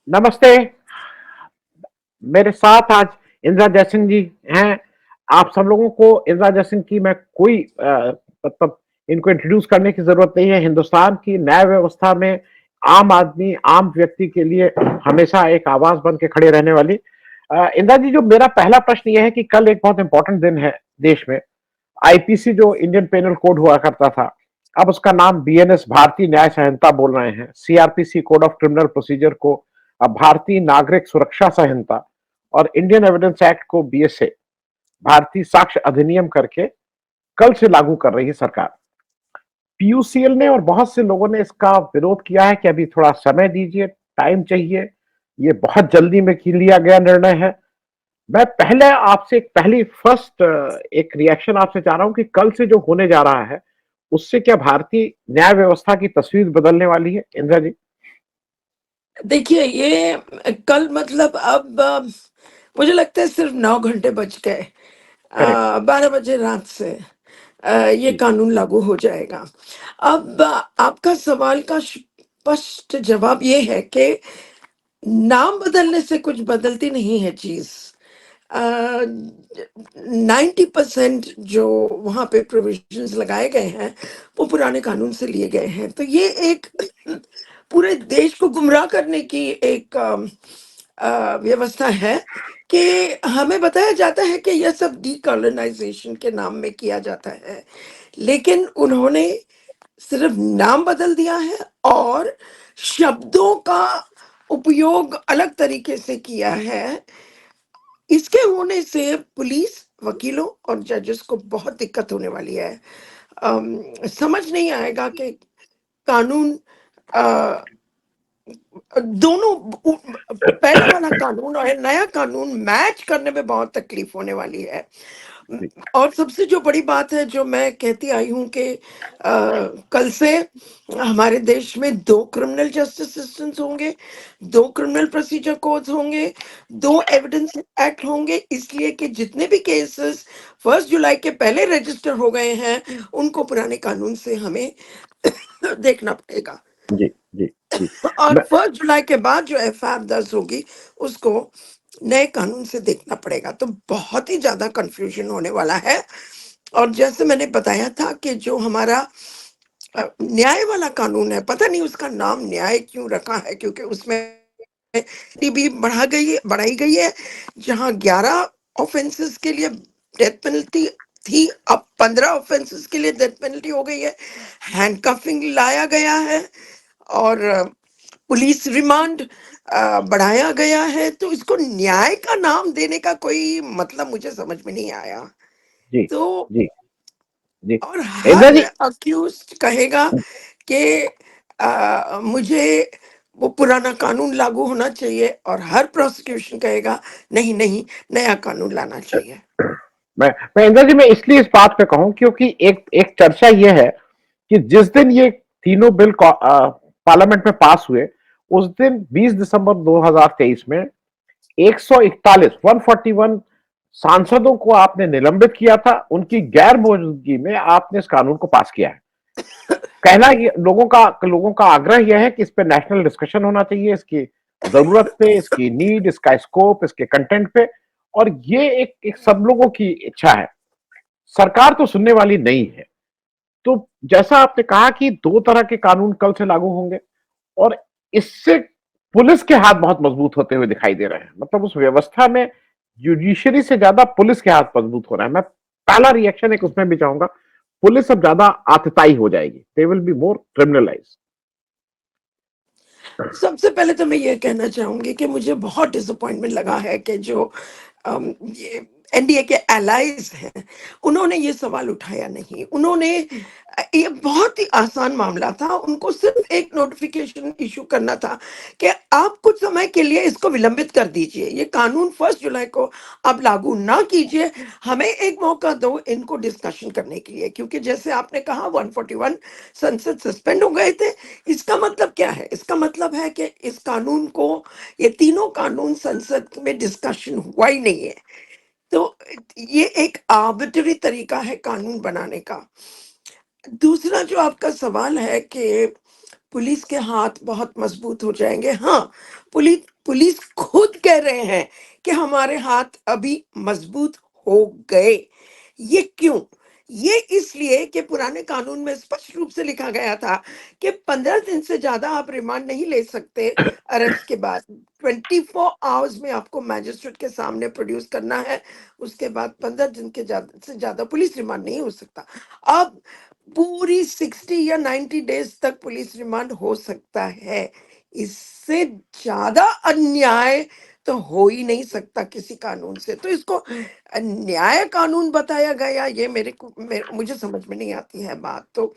नमस्ते। मेरे साथ आज इंदिरा जयसिंह जी हैं। आप सब लोगों को इंदिरा जयसिंह की मैं कोई मतलब इनको इंट्रोड्यूस करने की जरूरत नहीं है। हिंदुस्तान की न्याय व्यवस्था में आम आदमी, आम व्यक्ति के लिए हमेशा एक आवाज बन के खड़े रहने वाली इंदिरा जी। जो मेरा पहला प्रश्न यह है कि कल एक बहुत इंपॉर्टेंट दिन है देश में। आईपीसी जो इंडियन पेनल कोड हुआ करता था, अब उसका नाम बीएनएस भारतीय न्याय संहिता बोल रहे हैं। CrPC code of criminal procedure को अब भारतीय नागरिक सुरक्षा संहिता और इंडियन एविडेंस एक्ट को बीएसए भारतीय साक्ष्य अधिनियम करके कल से लागू कर रही है सरकार। पीयूसीएल ने और बहुत से लोगों ने इसका विरोध किया है कि अभी थोड़ा समय दीजिए, टाइम चाहिए, ये बहुत जल्दी में लिया गया निर्णय है। मैं पहले आपसे एक पहली फर्स्ट एक रिएक्शन आपसे चाह रहा हूं कि कल से जो होने जा रहा है उससे क्या भारतीय न्याय व्यवस्था की तस्वीर बदलने वाली है इंदिरा जी? देखिए ये कल मतलब अब मुझे लगता है सिर्फ 9 घंटे बच गए। करेक्ट। 12 बजे रात से ये जी। कानून लागू हो जाएगा। अब आपका सवाल का स्पष्ट जवाब ये है कि नाम बदलने से कुछ बदलती नहीं है चीज। 90% जो वहां पे प्रोविजंस लगाए गए हैं वो पुराने कानून से लिए गए हैं, तो ये एक पूरे देश को गुमराह करने की एक व्यवस्था है कि हमें बताया जाता है कि यह सब डीकॉलोनाइजेशन के नाम में किया जाता है, लेकिन उन्होंने सिर्फ नाम बदल दिया है और शब्दों का उपयोग अलग तरीके से किया है। इसके होने से पुलिस, वकीलों और जजेस को बहुत दिक्कत होने वाली है। समझ नहीं आएगा कि कानून अ, दोनों पहले वाला कानून और नया कानून मैच करने में बहुत तकलीफ होने वाली है। जी। और सबसे जो बड़ी बात है जो मैं कहती आई हूँ कि कल से हमारे देश में 2 क्रिमिनल जस्टिस सिस्टम्स होंगे, 2 क्रिमिनल प्रोसीजर कोड्स होंगे, 2 एविडेंस एक्ट होंगे, इसलिए कि जितने भी केसेस 1 जुलाई के पहले रजिस्टर हो गए हैं उनको पुराने कानून से हमें देखना पड़ेगा। जी। जी। जी। और मैं 1 जुलाई के बाद जो एफआईआर दर्ज होगी उसको नए कानून से देखना पड़ेगा, तो बहुत ही ज्यादा कंफ्यूजन होने वाला है। और जैसे मैंने बताया था कि जो हमारा न्याय वाला कानून है, पता नहीं उसका नाम न्याय क्यों रखा है, क्योंकि उसमें भी बढ़ाई गई है। जहां 11 ऑफेंसेस के लिए डेथ पेनल्टी थी, अब 15 ऑफेंसेस के लिए डेथ पेनल्टी हो गई है। हैंडकफिंग लाया गया है और पुलिस रिमांड बढ़ाया गया है, तो इसको न्याय का नाम देने का कोई मतलब मुझे समझ में नहीं आया। जी। तो जी। जी। और इंदिरा हर जी। अक्यूज कहेगा कि मुझे वो पुराना कानून लागू होना चाहिए, और हर प्रोसिक्यूशन कहेगा नहीं नहीं, नया कानून लाना चाहिए। मैं इंदिरा जी, मैं इसलिए इस बात पे कहूं क्योंकि एक एक चर्चा यह है कि जिस दिन ये तीनों बिल पार्लियामेंट में पास हुए, उस दिन 20 दिसंबर 2023 में 141 सांसदों को आपने निलंबित किया था। उनकी गैर मौजूदगी में आपने इस कानून को पास किया है। कहना लोगों का आग्रह यह है कि इस पे नेशनल डिस्कशन होना चाहिए, इसकी जरूरत पे, इसकी नीड, इसका स्कोप, इसके कंटेंट पे। और ये एक सब लोगों की इच्छा है। सरकार तो सुनने वाली नहीं है। तो जैसा आपने कहा कि दो तरह के कानून कल से लागू होंगे, और इससे पुलिस के हाथ बहुत मजबूत होते हुए दिखाई दे रहे हैं। मतलब उस व्यवस्था में जुडिशरी से ज्यादा पुलिस के हाथ मजबूत हो रहा है। मैं पहला रिएक्शन एक उसमें भी चाहूंगा, पुलिस अब ज्यादा आतताई हो जाएगी, they will be more criminalise. सबसे पहले तो मैं ये कहना चाहूंगी कि मुझे बहुत डिसअपॉइंटमेंट लगा है कि जो ये एनडीए के एलाइज हैं उन्होंने ये सवाल उठाया नहीं। उन्होंने ये बहुत ही आसान मामला था, उनको सिर्फ एक नोटिफिकेशन इशू करना था कि आप कुछ समय के लिए इसको विलंबित कर दीजिए, ये कानून 1 जुलाई को आप लागू ना कीजिए, हमें एक मौका दो इनको डिस्कशन करने के लिए। क्योंकि जैसे आपने कहा 141 संसद सस्पेंड हो गए थे। इसका मतलब क्या है? इसका मतलब है कि इस कानून को, ये तीनों कानून संसद में डिस्कशन हुआ ही नहीं है। तो ये एक आर्बिट्ररी तरीका है कानून बनाने का। दूसरा जो आपका सवाल है कि पुलिस के हाथ बहुत मजबूत हो जाएंगे। हाँ, पुलिस पुलिस खुद कह रहे हैं कि हमारे हाथ अभी मजबूत हो गए। ये क्यों? ये इसलिए कि पुराने कानून में स्पष्ट रूप से लिखा गया था कि 15 दिन से ज्यादा आप रिमांड नहीं ले सकते अरेस्ट के बाद। 24 आवर्स में आपको मैजिस्ट्रेट के सामने प्रोड्यूस करना है। उसके बाद 15 दिन के ज्यादा से ज्यादा पुलिस रिमांड नहीं हो सकता। अब पूरी 60 या 90 डेज तक पुलिस रिमांड हो सकता है। इससे ज्यादा अन्याय तो हो ही नहीं सकता किसी कानून से। तो इसको न्याय कानून बताया गया, ये मुझे समझ में नहीं आती है बात। तो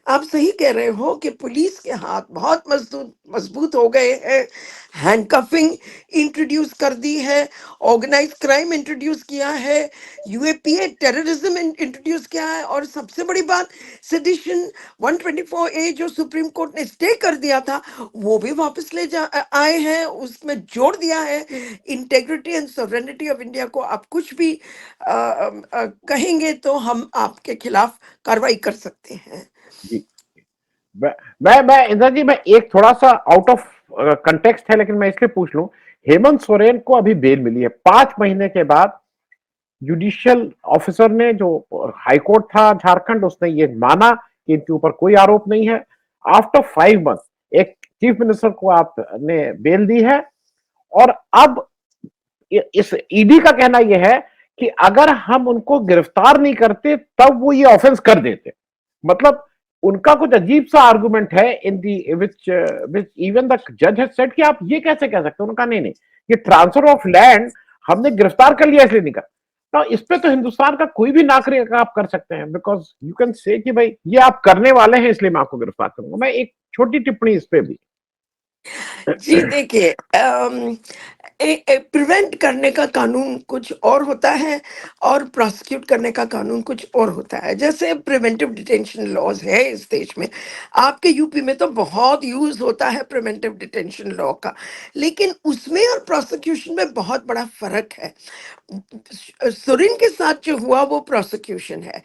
आप सही कह रहे हो कि पुलिस के हाथ बहुत मजबूत मजबूत हो गए हैं। हैंडकफिंग इंट्रोड्यूस कर दी है, ऑर्गेनाइज क्राइम इंट्रोड्यूस किया है, यूएपीए टेररिज्म इंट्रोड्यूस किया है, और सबसे बड़ी बात, सेडिशन 124A जो सुप्रीम कोर्ट ने स्टे कर दिया था, वो भी वापस आए हैं, उसमें जोड़ दिया है integrity and sovereignty of India को। आप कुछ भी कहेंगे तो हम आपके खिलाफ कार्रवाई कर सकते हैं। जी। मैं इंद्र जी, मैं एक थोड़ा सा आउट ऑफ कंटेक्स्ट है, लेकिन मैं इसलिए पूछ लूं, हेमंत सोरेन को अभी बेल मिली है 5 महीने के बाद। जुडिशियल ऑफिसर ने, जो हाईकोर्ट था झारखंड, उसने ये माना कि इनके ऊपर कोई आरोप नहीं है। आफ्टर 5 मंथ एक चीफ मिनिस्टर को आपने बेल दी है। और अब इस ईडी का कहना यह है कि अगर हम उनको गिरफ्तार नहीं करते तब वो ये ऑफेंस कर देते। मतलब उनका कुछ अजीब सा आर्गुमेंट है इन दी विच विच इवन द जज हैज सेड कि आप ये कैसे कह सकते हैं। उन्होंने कहा नहीं नहीं, ये ट्रांसफर ऑफ लैंड हमने गिरफ्तार कर लिया इसलिए नहीं कर। तो इस पे तो हिंदुस्तान का कोई भी नागरिक आप कर सकते हैं, बिकॉज यू कैन से कि भाई ये आप करने वाले हैं इसलिए मैं आपको गिरफ्तार करूंगा। मैं एक छोटी टिप्पणी इस पे भी। जी देखिए, प्रिवेंट करने का कानून कुछ और होता है और प्रोसिक्यूट करने का कानून कुछ और होता है। जैसे प्रिवेंटिव डिटेंशन लॉज है इस देश में, आपके यूपी में तो बहुत यूज होता है प्रिवेंटिव डिटेंशन लॉ का, लेकिन उसमें और प्रोसिक्यूशन में बहुत बड़ा फर्क है। सुरीन के साथ जो हुआ वो प्रोसिक्यूशन है।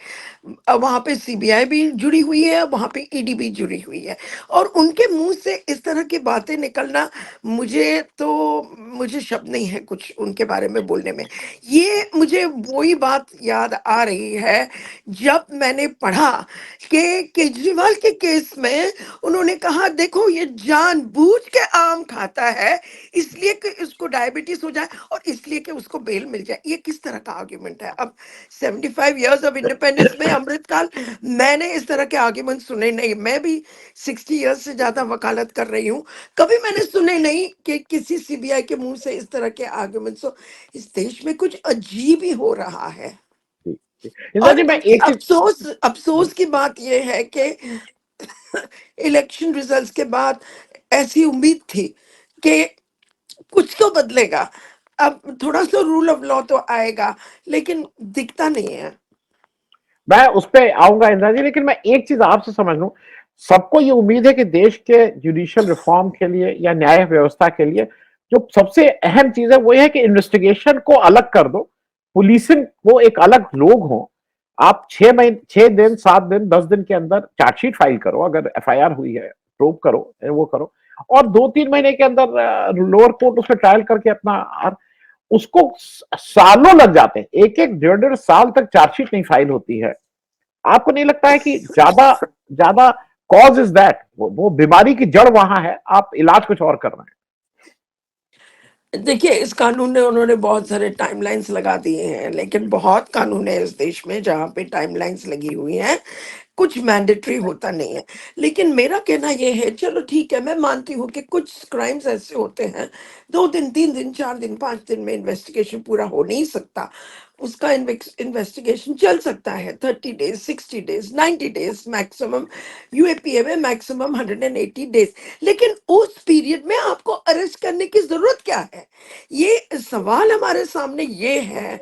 वहां पे सीबीआई भी जुड़ी हुई है, वहां पे ईडी भी जुड़ी हुई है, और उनके मुंह से इस तरह की बातें निकलना, मुझे शब्द नहीं है कुछ उनके बारे में बोलने में। ये मुझे वही बात याद आ रही है जब मैंने पढ़ा कि केजरीवाल के केस में उन्होंने कहा देखो ये जानबूझ के आम खाता है इसलिए कि उसको डायबिटीज हो जाए और इसलिए कि उसको बेल मिल जाए। ये किस तरह का आर्ग्यूमेंट है? अब 75 years ऑफ इंडिपेंडेंस में अमृतकाल मैंने इस तरह के आर्ग्यूमेंट सुने नहीं। मैं भी 60 years से ज्यादा वकालत कर रही हूँ, कभी मैंने सुने नहीं कि किसी सीबीआई के मुंह से इस तरह के आर्ग्यूमेंट्स हो। इस देश में कुछ अजीब ही हो रहा है। इंदिरा और जी, मैं एक चीज। अफसोस अफसोस की बात यह है कि इलेक्शन रिजल्ट्स के बाद ऐसी उम्मीद थी कि कुछ तो बदलेगा, अब थोड़ा सा रूल ऑफ लॉ तो आएगा, लेकिन दिखता नहीं है। मैं उस पर आऊंगा इंदिरा जी, लेकिन मैं एक चीज आपसे समझ लूं। सबको ये उम्मीद है कि देश के जुडिशियल रिफॉर्म के लिए या न्याय व्यवस्था के लिए जो सबसे अहम चीज है वो ये है कि इन्वेस्टिगेशन को अलग कर दो, पुलिसिंग वो एक अलग लोग हो। आप 6 महीने, 6 दिन, 7 दिन, 10 दिन के अंदर चार्जशीट फाइल करो, अगर एफआईआर हुई है प्रूव करो, वो करो। और 2-3 महीने के अंदर लोअर कोर्ट उस पर ट्रायल करके अपना, उसको सालों लग जाते हैं, एक एक 1.5-1.5 साल तक चार्जशीट नहीं फाइल होती है। आपको नहीं लगता है कि ज्यादा ज्यादा कॉज इज दैट, वो बीमारी की जड़ वहां है, आप इलाज कुछ और कर रहे हैं। देखिए, इस कानून ने उन्होंने बहुत सारे टाइमलाइंस लगा दिए हैं, लेकिन बहुत कानून है इस देश में जहाँ पे टाइमलाइंस लगी हुई हैं, कुछ मैंडेटरी होता नहीं है। लेकिन मेरा कहना ये है, चलो ठीक है, मैं मानती हूँ कि कुछ क्राइम्स ऐसे होते हैं 2 दिन, 3 दिन, 4 दिन, 5 दिन में इन्वेस्टिगेशन पूरा हो नहीं सकता। उसका इन्वेस्टिगेशन चल सकता है 30 days, 60 days, 90 days maximum. UAPA में मैक्सिमम 180 डेज। लेकिन उस पीरियड में आपको अरेस्ट करने की जरूरत क्या है? ये सवाल हमारे सामने ये है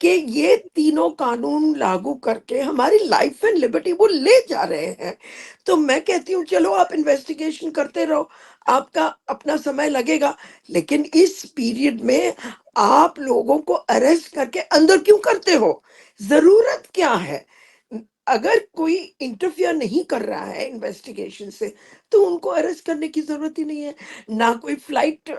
कि ये तीनों कानून लागू करके हमारी लाइफ एंड लिबर्टी वो ले जा रहे हैं। तो मैं कहती हूँ चलो आप इन्वेस्टिगेशन करते रहो, आपका अपना समय लगेगा, लेकिन इस पीरियड में आप लोगों को अरेस्ट करके अंदर क्यों करते हो? जरूरत क्या है? अगर कोई इंटरफियर नहीं कर रहा है इन्वेस्टिगेशन से, तो उनको अरेस्ट करने की ज़रूरत ही नहीं है। ना कोई फ्लाइट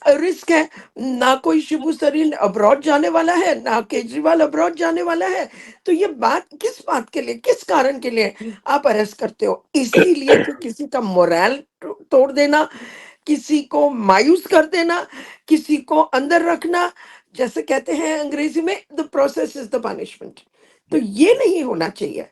रिस्क है, ना कोई शिबू सोरेन अब्रॉड जाने वाला है, ना केजरीवाल अब्रॉड जाने वाला है। तो ये बात किस बात के लिए, किस कारण के लिए आप अरेस्ट करते हो? इसीलिए कि किसी का मोरल तोड़ देना, किसी को मायूस कर देना, किसी को अंदर रखना, जैसे कहते हैं अंग्रेजी में, the process is the punishment. तो ये नहीं होना चाहिए।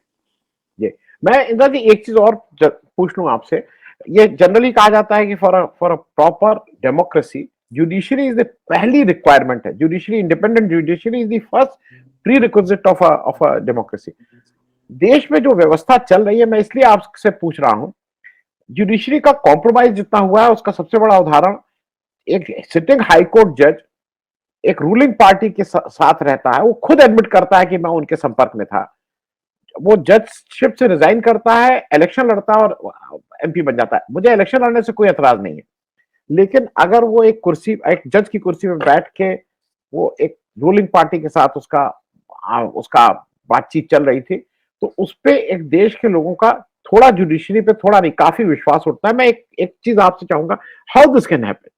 जी, मैं इंदिरा जी एक चीज और पूछ लूं आपसे। ये जनरली कहा जाता है कि for a proper democracy judiciary is the पहली रिक्वायरमेंट है। Judiciary, independent judiciary is the first pre requisite of a democracy. देश में जो व्यवस्था चल रही है, मैं इसलिए आपसे पूछ रहा हूं, जुडिशरी का कॉम्प्रोमाइज जितना हुआ है उसका सबसे बड़ा उदाहरण एक सिटिंग हाईकोर्ट जज एक रूलिंग पार्टी के साथ रहता है, वो खुद एडमिट करता है कि मैं उनके संपर्क में था। वो जजशिप से रिजाइन करता है, इलेक्शन लड़ता है और एमपी बन जाता है। मुझे इलेक्शन लड़ने से कोई एतराज नहीं है, लेकिन अगर वो एक जज की कुर्सी में बैठ के वो एक रूलिंग पार्टी के साथ उसका बातचीत चल रही थी, तो उस पे एक देश के लोगों का थोड़ा जुडिशरी पे थोड़ा नहीं काफी विश्वास उठता है। मैं एक चीज आपसे चाहूंगा, हाउ दिस कैन हैपन?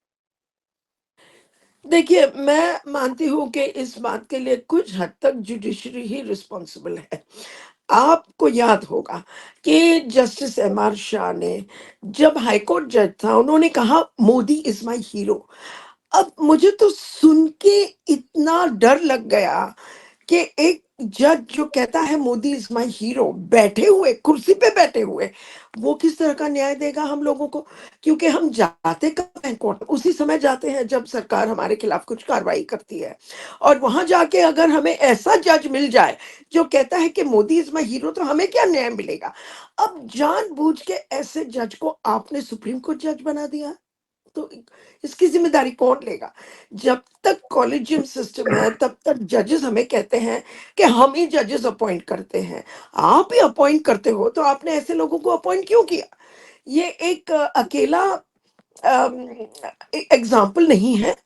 देखिए, मैं मानती हूँ कि इस बात के लिए कुछ हद तक जुडिशरी ही रिस्पॉन्सिबल है। आपको याद होगा कि जस्टिस एमआर शाह ने, जब हाईकोर्ट जज था, उन्होंने कहा मोदी इज माय हीरो। अब मुझे तो सुन के इतना डर लग गया कि एक जज जो कहता है मोदी इज माय हीरो, बैठे हुए कुर्सी पे बैठे हुए, वो किस तरह का न्याय देगा हम लोगों को? क्योंकि हम जाते कब हैं कोर्ट? उसी समय जाते हैं जब सरकार हमारे खिलाफ कुछ कार्रवाई करती है। और वहां जाके अगर हमें ऐसा जज मिल जाए जो कहता है कि मोदी इज माय हीरो, तो हमें क्या न्याय मिलेगा? अब जानबूझ के ऐसे जज को आपने सुप्रीम कोर्ट जज बना दिया, तो इसकी जिम्मेदारी कौन लेगा? जब तक कॉलेजियम सिस्टम है, तब तक जजेस हमें कहते हैं कि हम ही जजेस अपॉइंट करते हैं। आप ही अपॉइंट करते हो, तो आपने ऐसे लोगों को अपॉइंट क्यों किया? ये एक अकेला एग्जाम्पल नहीं है।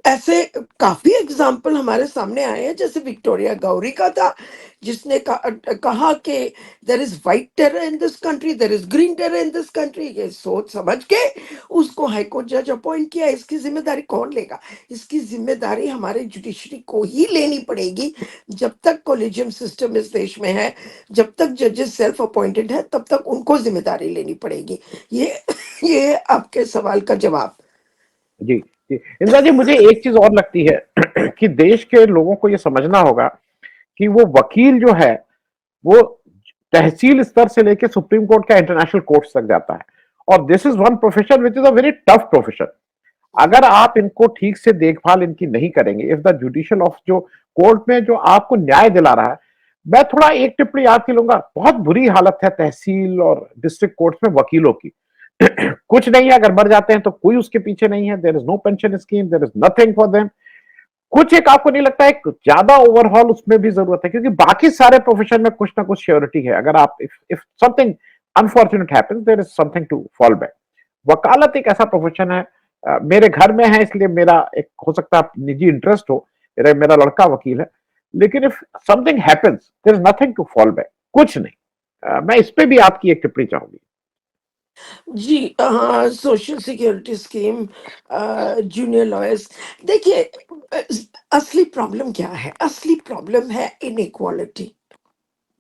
ऐसे काफी एग्जाम्पल हमारे सामने आए हैं, जैसे विक्टोरिया गौरी का था, जिसने कहा कि there is white terror in this country, there is green terror in this country. ये सोच समझ के उसको हाईकोर्ट जज अपॉइंट किया। इसकी जिम्मेदारी कौन लेगा? इसकी जिम्मेदारी हमारे जुडिशरी को ही लेनी पड़ेगी। जब तक कॉलेजियम सिस्टम इस देश में है, जब तक जजेस सेल्फ अपॉइंटेड है, तब तक उनको जिम्मेदारी लेनी पड़ेगी। ये ये आपके सवाल का जवाब। जी, जी। इंदिरा जी, मुझे एक चीज और लगती है कि देश के लोगों को यह समझना होगा कि वो वकील जो है वो तहसील स्तर से लेकर सुप्रीम कोर्ट का इंटरनेशनल कोर्ट तक जाता है। और this is one profession which is a very tough profession. अगर आप इनको ठीक से देखभाल इनकी नहीं करेंगे, इफ द जुडिशियल ऑफ जो कोर्ट में जो आपको न्याय दिला रहा है, मैं थोड़ा एक टिप्पणी आपकी लूंगा। बहुत बुरी हालत है तहसील और डिस्ट्रिक्ट कोर्ट में वकीलों की। कुछ नहीं है, अगर मर जाते हैं तो कोई उसके पीछे नहीं है। There is no pension scheme, there is nothing for them. कुछ एक आपको नहीं लगता एक ज्यादा ओवरहॉल उसमें भी जरूरत है? क्योंकि बाकी सारे प्रोफेशन में कुछ ना कुछ श्योरिटी है। अगर आप if something unfortunate happens, there is something to fall back. वकालत एक ऐसा प्रोफेशन है, मेरे घर में है इसलिए मेरा एक हो सकता है निजी इंटरेस्ट हो, मेरा मेरा लड़का वकील है, लेकिन if something happens there is nothing to fall back, कुछ नहीं। मैं इस पे भी आपकी एक टिप्पणी चाहूंगी। जी, हाँ, social security scheme, junior lawyers. देखिए, अ, असली प्रॉब्लम क्या है? असली प्रॉब्लम है इनइक्वालिटी।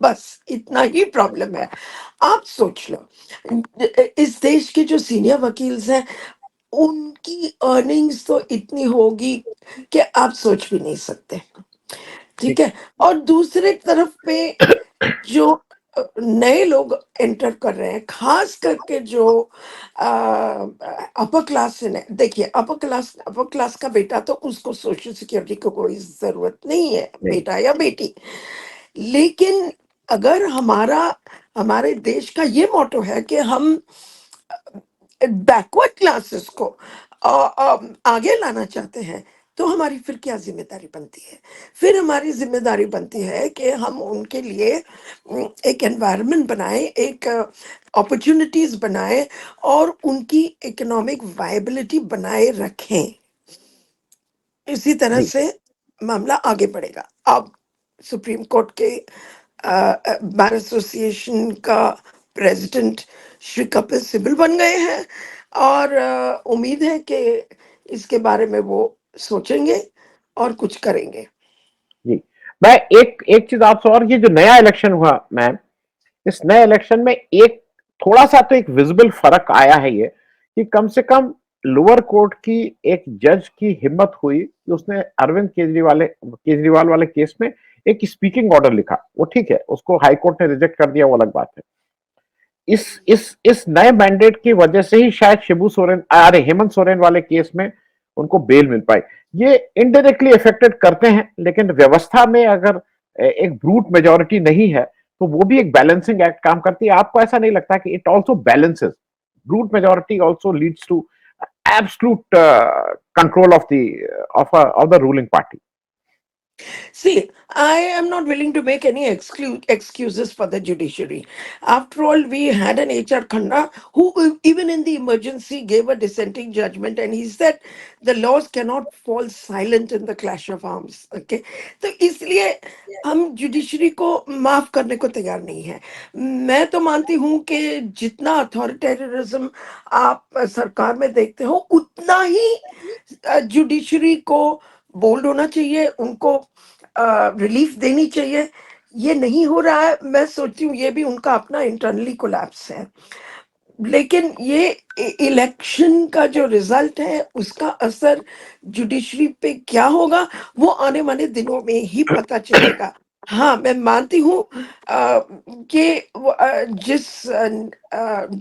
बस इतना ही प्रॉब्लम है। आप सोच लो, इस देश के जो सीनियर वकील्स हैं, उनकी अर्निंग्स तो इतनी होगी कि आप सोच भी नहीं सकते। ठीक ठीक। है? और दूसरे तरफ पे जो नए लोग एंटर कर रहे हैं, खास करके जो अपर क्लास से देखिए, अपर क्लास का बेटा तो उसको सोशल सिक्योरिटी को कोई जरूरत नहीं है, नहीं। बेटा या बेटी। लेकिन अगर हमारे देश का ये मोटो है कि हम बैकवर्ड क्लासेस को आगे लाना चाहते हैं, तो हमारी फिर क्या जिम्मेदारी बनती है? फिर हमारी जिम्मेदारी बनती है कि हम उनके लिए एक एनवायरनमेंट बनाए, एक अपॉर्चुनिटीज बनाए, और उनकी इकोनॉमिक वायबिलिटी बनाए रखें। इसी तरह जी। से मामला आगे बढ़ेगा। अब सुप्रीम कोर्ट के बार एसोसिएशन का प्रेसिडेंट श्री कपिल सिब्बल बन गए हैं और उम्मीद है कि इसके बारे में वो सोचेंगे और कुछ करेंगे। जी। मैं एक एक चीज आपसे, और ये जो नया इलेक्शन हुआ मैम, इस नए इलेक्शन में एक थोड़ा सा तो एक विजिबल फर्क आया है, ये कि कम से कम लोअर कोर्ट की एक जज की हिम्मत हुई कि उसने अरविंद केजरीवाल वाले केस में एक स्पीकिंग ऑर्डर लिखा। वो ठीक है, उसको हाई कोर्ट ने रिजेक्ट कर दिया, वो अलग बात है। इस नए मैंडेट की वजह से ही शायद शिबू सोरेन, अरे हेमंत सोरेन वाले केस में उनको बेल मिल पाई। ये इनडायरेक्टली इफेक्टेड करते हैं, लेकिन व्यवस्था में अगर एक ब्रूट मेजोरिटी नहीं है तो वो भी एक बैलेंसिंग एक्ट काम करती है। आपको ऐसा नहीं लगता कि it also balances, brute majority also leads to absolute control of the ruling party? See, I am not willing to make any excuses for the judiciary. After all, we had an HR Khanna who, even in the emergency, gave a dissenting judgment, and he said the laws cannot fall silent in the clash of arms. Okay, तो इसलिए हम judiciary को माफ करने को तैयार नहीं है। मैं तो मानती हूँ कि जितना अथॉरिटेरिज्म आप सरकार में देखते हो, उतना ही जुडिशरी को बोल्ड होना चाहिए, उनको रिलीफ देनी चाहिए। ये नहीं हो रहा है, मैं सोचती हूँ ये भी उनका अपना इंटरनली कोलैप्स है। लेकिन ये इलेक्शन का जो रिजल्ट है उसका असर जुडिशरी पे क्या होगा, वो आने वाले दिनों में ही पता चलेगा। हाँ, मैं मानती हूँ कि जिस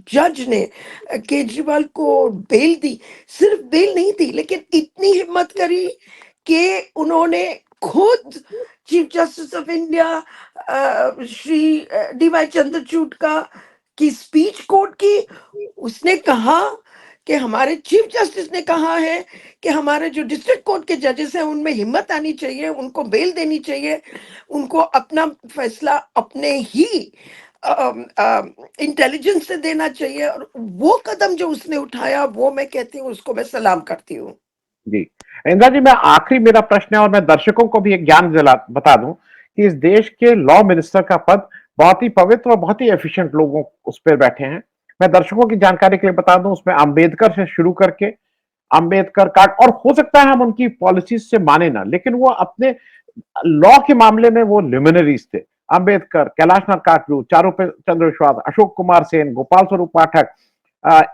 जज ने केजरीवाल को बेल दी, सिर्फ बेल नहीं दी लेकिन इतनी हिम्मत करी कि उन्होंने खुद chief justice of India Shri D Y Chandrachud का की स्पीच कोट की। उसने कहा कि हमारे चीफ जस्टिस ने कहा है कि हमारे जो डिस्ट्रिक्ट कोर्ट के जजेस हैं उनमें हिम्मत आनी चाहिए, उनको बेल देनी चाहिए, उनको अपना फैसला अपने ही इंटेलिजेंस से देना चाहिए। और वो कदम जो उसने उठाया, वो मैं कहती हूँ उसको मैं सलाम करती हूँ। जी। इंदिरा जी, मैं आखिरी मेरा प्रश्न है, और मैं दर्शकों को भी एक ज्ञान दिला बता दूं कि इस देश के लॉ मिनिस्टर का पद बहुत ही पवित्र और बहुत ही एफिशिएंट लोगों उस पर बैठे हैं। मैं दर्शकों की जानकारी के लिए बता दूं, उसमें अंबेडकर से शुरू करके अंबेडकर कार्ड, और हो सकता है हम उनकी पॉलिसीज से माने ना, लेकिन वो अपने लॉ के मामले में वो ल्यूमिनरीज थे। अंबेडकर, कैलाशनाथ काटजू, चारुचंद्र चंद्र विश्वास, Ashok Kumar Sen, Gopal Swarup Pathak,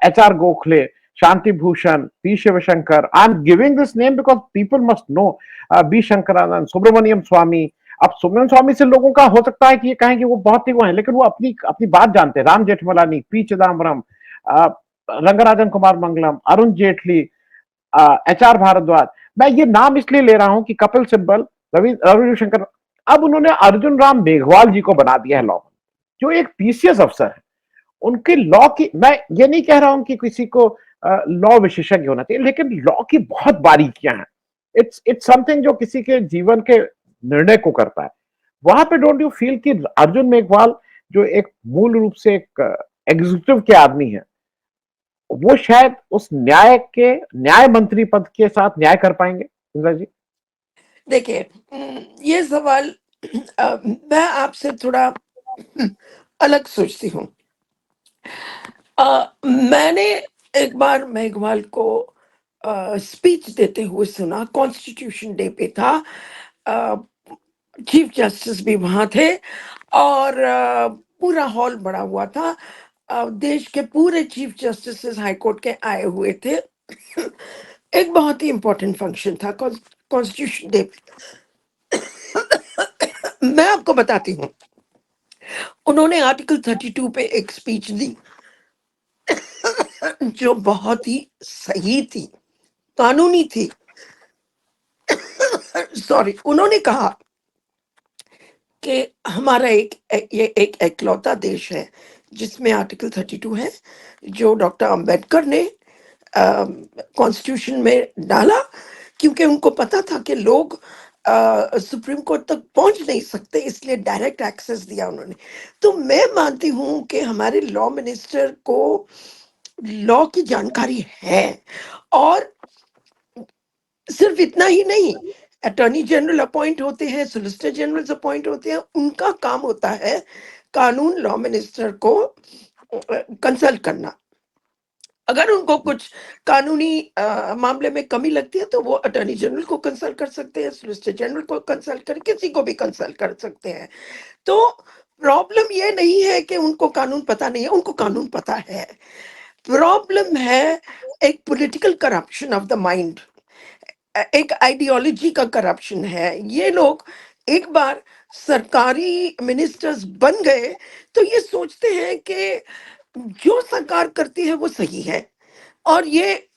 H R Gokhale, Shanti Bhushan, P Shivshankar. I am giving this name because people must know. B Shankaranand, Subramanian Swamy. अब सुब्रमण्यम स्वामी से लोगों का हो सकता है कि ये कहें कि वो बहुत ही वो है, लेकिन वो अपनी अपनी बात जानते हैं। Ram Jethmalani, P Chidambaram, Rangarajan Kumar Mangalam, Arun Jaitley, H R Bhardwaj. मैं ये नाम इसलिए ले रहा हूं कि कपिल सिब्बल, रविशंकर, अब उन्होंने अर्जुन राम मेघवाल जी को बना दिया है लॉ, जो एक पीसीएस अफसर है। उनके लॉ की, मैं ये नहीं कह रहा हूं कि किसी को लॉ विशेषज्ञ होना चाहिए, लेकिन लॉ की बहुत बारीकियां हैं। इट्स समथिंग जो किसी के जीवन के निर्णय को करता है। वहां पे डोंट यू फील कि अर्जुन मेघवाल, जो एक मूल रूप से एक एग्जीक्यूटिव के आदमी है, वो शायद उस न्याय मंत्री पद के साथ न्याय कर पाएंगे? इंदिरा जी। देखिए, ये सवाल मैं आपसे थोड़ा अलग सोचती हूँ। मैंने एक बार मेघवाल को स्पीच देते हुए सुना, कॉन्स्टिट्यूशन डे पे था। चीफ जस्टिस भी वहां थे और पूरा हॉल भरा हुआ था। देश के पूरे चीफ जस्टिस हाई कोर्ट के आए हुए थे। एक बहुत ही इंपॉर्टेंट फंक्शन था कॉन्स्टिट्यूशन डे। मैं आपको बताती हूँ, उन्होंने आर्टिकल 32 पे एक स्पीच दी जो बहुत ही सही थी, कानूनी थी। सॉरी, उन्होंने कहा कि हमारा ये एक एकलौता देश है जिसमें आर्टिकल 32 है, जो डॉक्टर अंबेडकर ने कॉन्स्टिट्यूशन में डाला, क्योंकि उनको पता था कि लोग सुप्रीम कोर्ट तक पहुंच नहीं सकते, इसलिए डायरेक्ट एक्सेस दिया उन्होंने। तो मैं मानती हूं कि हमारे लॉ मिनिस्टर को लॉ की जानकारी है, और सिर्फ इतना ही नहीं, अटॉर्नी जनरल अपॉइंट होते हैं, सोलिसिटर जनरल्स अपॉइंट होते हैं, उनका काम होता है कानून लॉ मिनिस्टर को कंसल्ट करना। अगर उनको कुछ कानूनी मामले में कमी लगती है तो वो अटॉर्नी जनरल को कंसल्ट कर सकते हैं, सोलिसिटर जनरल को कंसल्ट कर, किसी को भी कंसल्ट कर सकते हैं। तो प्रॉब्लम ये नहीं है कि उनको कानून पता नहीं है, उनको कानून पता है। प्रॉब्लम है एक political corruption of the mind, एक आइडियोलॉजी का करप्शन है। ये लोग एक बार सरकारी मिनिस्टर्स बन गए तो ये सोचते हैं कि जो सरकार करती है वो सही है, और ये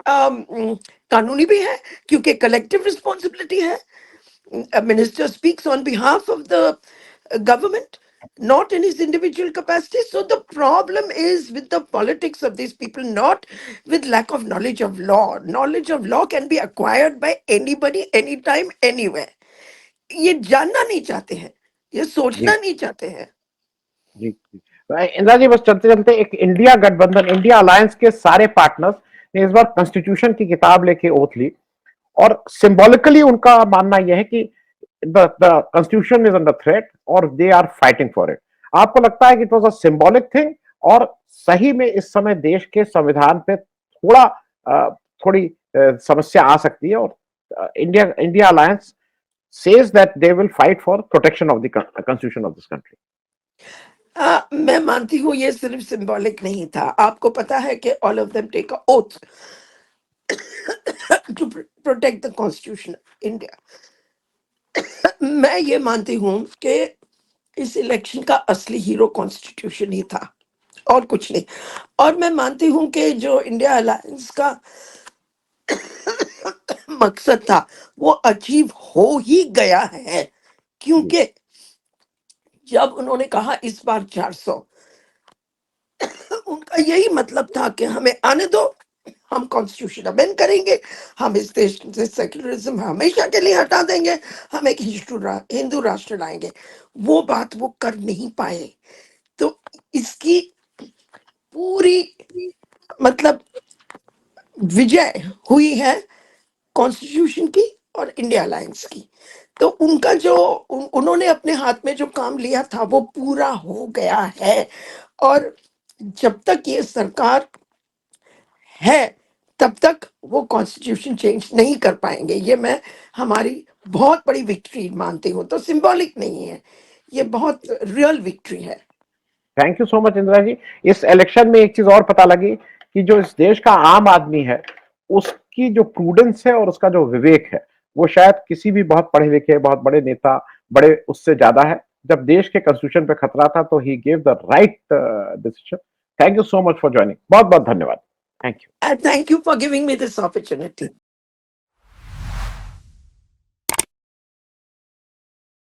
कानूनी भी है क्योंकि कलेक्टिव रिस्पॉन्सिबिलिटी है। A minister speaks on behalf of the government, not in his individual capacity. So the problem is with the politics of these people, not with lack of knowledge of law. Knowledge of law can be acquired by anybody, anytime, anywhere. ये जानना नहीं चाहते हैं, ये सोचना जी नहीं चाहते हैं। जी जी। इंदिरा जी, बस चलते चलते, एक इंडिया गठबंधन, इंडिया अलायंस के सारे पार्टनर्स ने इस बार कॉन्स्टिट्यूशन की किताब लेके ओथ ली, और सिंबॉलिकली उनका मानना यह है कि the constitution is under threat और they are fighting for it. आपको लगता है कि it was a symbolic thing, और सही में इस समय देश के संविधान पे थोड़ी समस्या आ सकती है, और India India alliance says that they will fight for protection of the constitution of this country? मैं मानती हूँ ये सिर्फ सिंबॉलिक नहीं था। आपको पता है कि all of them take a oath to protect the constitution India. मैं ये मानती हूँ कि इस इलेक्शन का असली हीरो कॉन्स्टिट्यूशन ही था और कुछ नहीं। और मैं मानती हूँ कि जो इंडिया अलायंस का मकसद था वो अचीव हो ही गया है, जी क्योंकि जब उन्होंने कहा इस बार 400, उनका यही मतलब था कि हमें आने दो, हम कॉन्स्टिट्यूशन अमेंड करेंगे, हम इस देश से सेक्युलरिज्म हमेशा के लिए हटा देंगे, हम एक हिंदू राष्ट्र लाएंगे। वो बात वो कर नहीं पाए। तो इसकी पूरी मतलब विजय हुई है कॉन्स्टिट्यूशन की और इंडिया अलायंस की। तो उनका जो उन्होंने अपने हाथ में जो काम लिया था वो पूरा हो गया है, और जब तक ये सरकार है तब तक वो कॉन्स्टिट्यूशन चेंज नहीं कर पाएंगे। ये मैं हमारी बहुत बड़ी विक्ट्री मानती हूँ। तो सिंबॉलिक नहीं है, ये बहुत रियल विक्ट्री है। Thank you so much Indira ji. इस इलेक्शन में एक चीज और पता लगी कि जो इस देश का आम आदमी है, उसकी जो प्रूडेंस है और उसका जो विवेक है, वो शायद किसी भी बहुत पढ़े लिखे, बहुत बड़े नेता, बड़े उससे ज्यादा है। जब देश के कॉन्स्टिट्यूशन पे खतरा था तो he gave the right decision. Thank you so much for joining. बहुत बहुत धन्यवाद। Thank you. And thank you for giving me this opportunity.